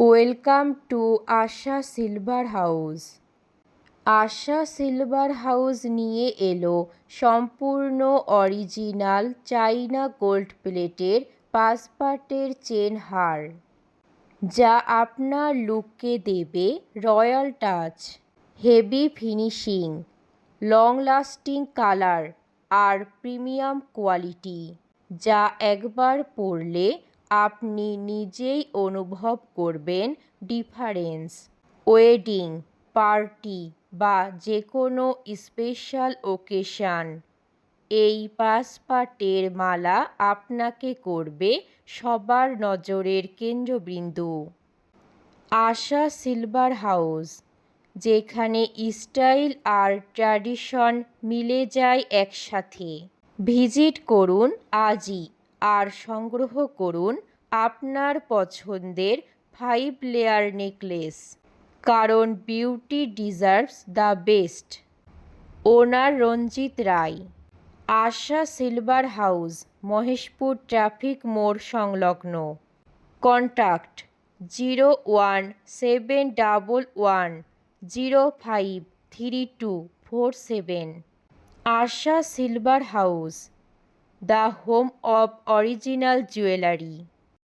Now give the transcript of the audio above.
Welcome to Asha silver house. Asha silver house নিয়ে এলো সম্পূর্ণ অরিজিনাল চাইনা গোল্ড প্লেটের 5 পার্টের চেন হার, যা আপনার লুককে দেবে royal touch. Heavy finishing, long lasting colour আর প্রিমিয়াম কোয়ালিটি, যা একবার পরলে আপনি নিজেই অনুভব করবেন ডিফারেন্স। ওয়েডিং, পার্টি বা যে কোনো স্পেশাল ওকেশন, এই 5 পার্টের মালা আপনাকে করবে সবার নজরের কেন্দ্রবিন্দু। আশা সিলভার হাউস, যেখানে স্টাইল আর ট্র্যাডিশন মিলে যায় একসাথে। ভিজিট করুন আজই আর সংগ্রহ করুন আপনার পছন্দের 5 লেয়ার নেকলেস, কারণ beauty deserves the best. Owner Ranjit Roy. Asha silver house, Maheshpur traffic মোড় সংলগ্ন। Contact 01711053247। Asha silver house, the home of original jewellery.